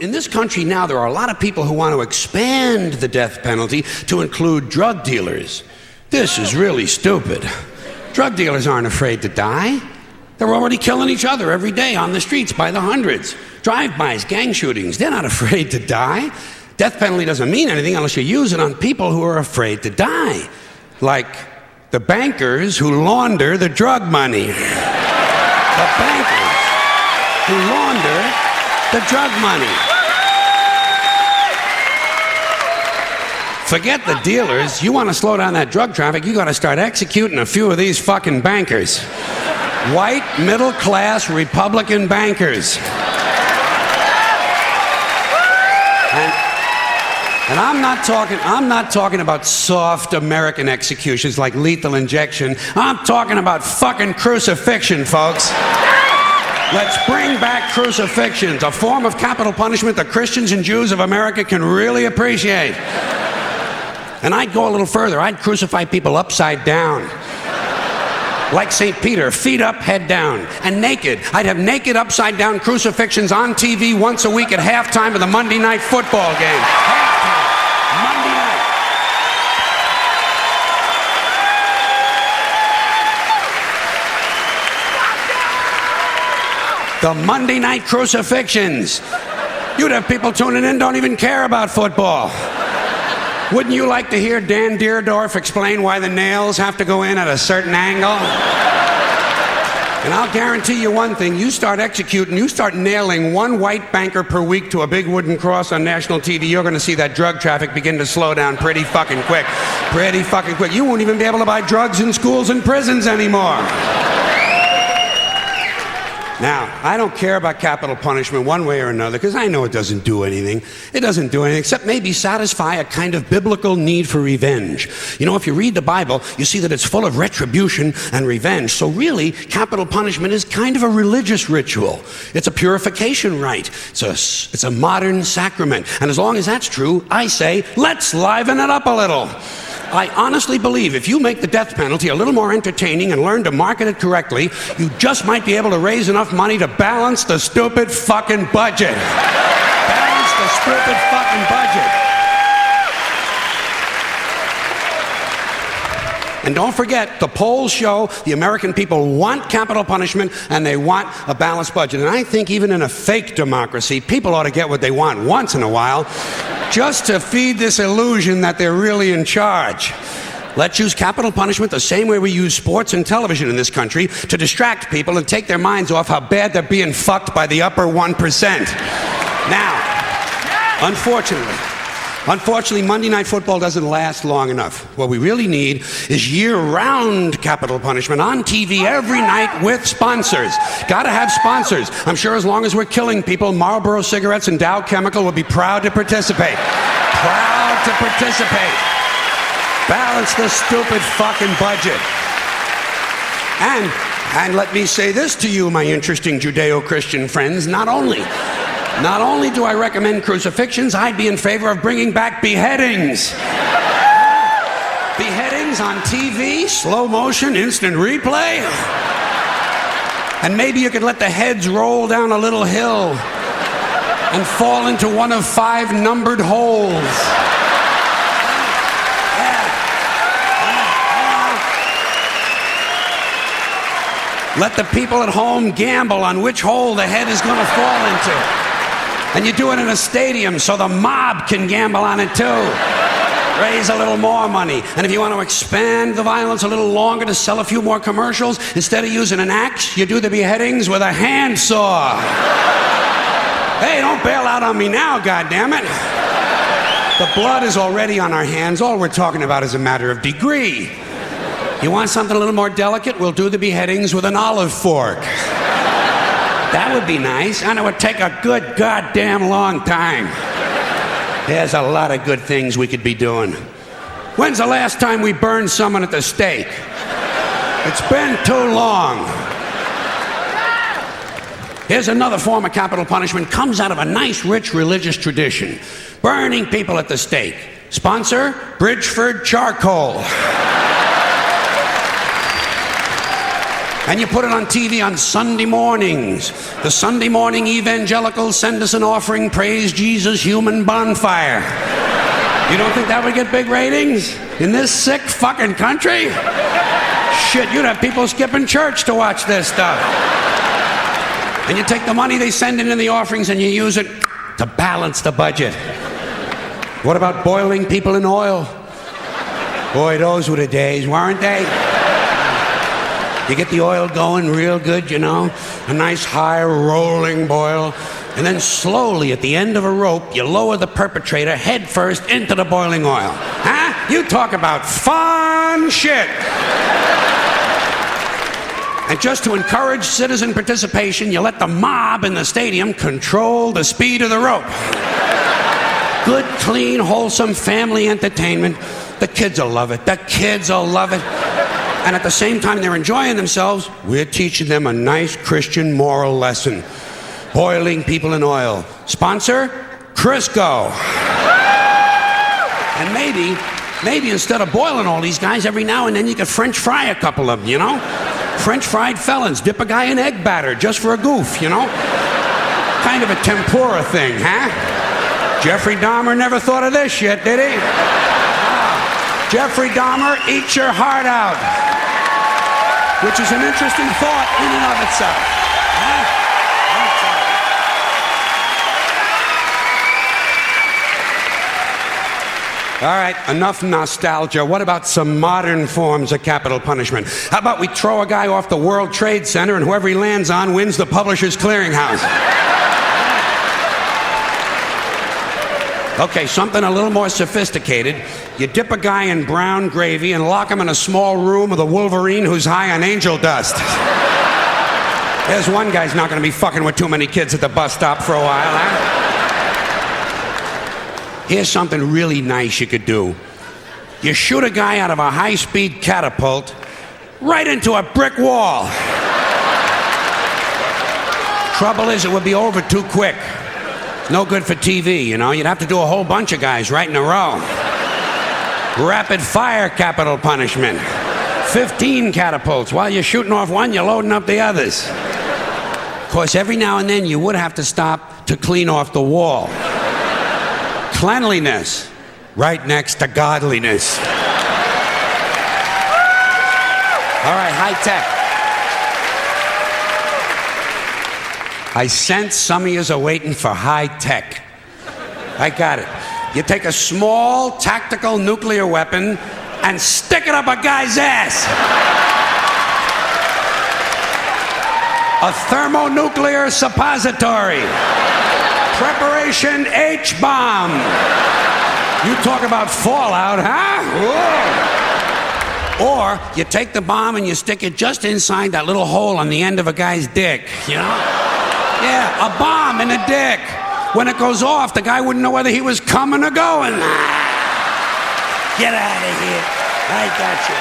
in this country now, there are a lot of people who want to expand the death penalty to include drug dealers. This is really stupid. Drug dealers aren't afraid to die. They're already killing each other every day on the streets by the hundreds. Drive-bys, gang shootings, they're not afraid to die. Death penalty doesn't mean anything unless you use it on people who are afraid to die. Like the bankers who launder the drug money. The bankers who launder the drug money. Forget the dealers. You want to slow down that drug traffic, you got to start executing a few of these fucking bankers. White, middle-class, Republican bankers. And I'm not talking about soft American executions like lethal injection. I'm talking about fucking crucifixion, folks. Let's bring back crucifixions, a form of capital punishment that Christians and Jews of America can really appreciate. And I'd go a little further. I'd crucify people upside down. Like St. Peter, feet up, head down, and naked. I'd have naked upside down crucifixions on TV once a week at halftime of the Monday night football game. Halftime, Monday night. The Monday night crucifixions. You'd have people tuning in, don't even care about football. Wouldn't you like to hear Dan Deerdorf explain why the nails have to go in at a certain angle? And I'll guarantee you one thing, you start nailing one white banker per week to a big wooden cross on national TV, you're going to see that drug traffic begin to slow down pretty fucking quick. Pretty fucking quick. You won't even be able to buy drugs in schools and prisons anymore. Now, I don't care about capital punishment one way or another because I know it doesn't do anything. It doesn't do anything except maybe satisfy a kind of biblical need for revenge. You know, if you read the Bible, you see that it's full of retribution and revenge. So really, capital punishment is kind of a religious ritual. It's a purification rite. It's a modern sacrament. And as long as that's true, I say, let's liven it up a little. I honestly believe if you make the death penalty a little more entertaining and learn to market it correctly, you just might be able to raise enough money to balance the stupid fucking budget. Balance the stupid fucking budget. And don't forget, the polls show the American people want capital punishment and they want a balanced budget. And I think even in a fake democracy, people ought to get what they want once in a while, just to feed this illusion that they're really in charge. Let's use capital punishment the same way we use sports and television in this country to distract people and take their minds off how bad they're being fucked by the upper 1%. Now, unfortunately, Monday Night Football doesn't last long enough. What we really need is year-round capital punishment on TV every night with sponsors. Gotta have sponsors. I'm sure as long as we're killing people, Marlboro Cigarettes and Dow Chemical will be proud to participate. Proud to participate. Balance the stupid fucking budget. And let me say this to you, my interesting Judeo-Christian friends, not only do I recommend crucifixions, I'd be in favor of bringing back beheadings. Beheadings on TV, slow motion, instant replay. And maybe you could let the heads roll down a little hill and fall into one of 5 numbered holes. Let the people at home gamble on which hole the head is going to fall into. And you do it in a stadium so the mob can gamble on it too. Raise a little more money. And if you want to expand the violence a little longer to sell a few more commercials, instead of using an axe, you do the beheadings with a handsaw. Hey, don't bail out on me now, goddammit. The blood is already on our hands. All we're talking about is a matter of degree. You want something a little more delicate? We'll do the beheadings with an olive fork. That would be nice, and it would take a good goddamn long time. There's a lot of good things we could be doing. When's the last time we burned someone at the stake? It's been too long. Here's another form of capital punishment. Comes out of a nice, rich religious tradition. Burning people at the stake. Sponsor, Bridgeford Charcoal. And you put it on TV on Sunday mornings. The Sunday morning evangelicals send us an offering, praise Jesus, human bonfire. You don't think that would get big ratings in this sick fucking country? Shit, you'd have people skipping church to watch this stuff. And you take the money they send in the offerings and you use it to balance the budget. What about boiling people in oil? Boy, those were the days, weren't they? You get the oil going real good, you know, a nice high rolling boil, and then slowly at the end of a rope, you lower the perpetrator head first into the boiling oil. Huh? You talk about fun shit. And just to encourage citizen participation, you let the mob in the stadium control the speed of the rope. Good, clean, wholesome family entertainment. The kids will love it. The kids will love it. And at the same time they're enjoying themselves, we're teaching them a nice Christian moral lesson. Boiling people in oil. Sponsor? Crisco. And maybe instead of boiling all these guys, every now and then you could French fry a couple of them, you know? French fried felons. Dip a guy in egg batter just for a goof, you know? Kind of a tempura thing, huh? Jeffrey Dahmer never thought of this shit, did he? Jeffrey Dahmer, eat your heart out. Which is an interesting thought in and of itself. Huh? All right, enough nostalgia. What about some modern forms of capital punishment? How about we throw a guy off the World Trade Center and whoever he lands on wins the Publishers Clearinghouse? Okay, something a little more sophisticated. You dip a guy in brown gravy and lock him in a small room with a Wolverine who's high on angel dust. There's one guy's not going to be fucking with too many kids at the bus stop for a while, huh? Here's something really nice you could do. You shoot a guy out of a high-speed catapult right into a brick wall. Trouble is, it would be over too quick. No good for TV, you know. You'd have to do a whole bunch of guys right in a row. Rapid fire capital punishment. 15 catapults. While you're shooting off one, you're loading up the others. Of course, every now and then you would have to stop to clean off the wall. Cleanliness, right next to godliness. All right, high tech. I sense some of yous are waiting for high tech. I got it. You take a small tactical nuclear weapon and stick it up a guy's ass. A thermonuclear suppository. Preparation H-bomb. You talk about fallout, huh? Whoa. Or you take the bomb and you stick it just inside that little hole on the end of a guy's dick, you know? Yeah, a bomb in a dick. When it goes off, the guy wouldn't know whether he was coming or going. Get out of here. I got you.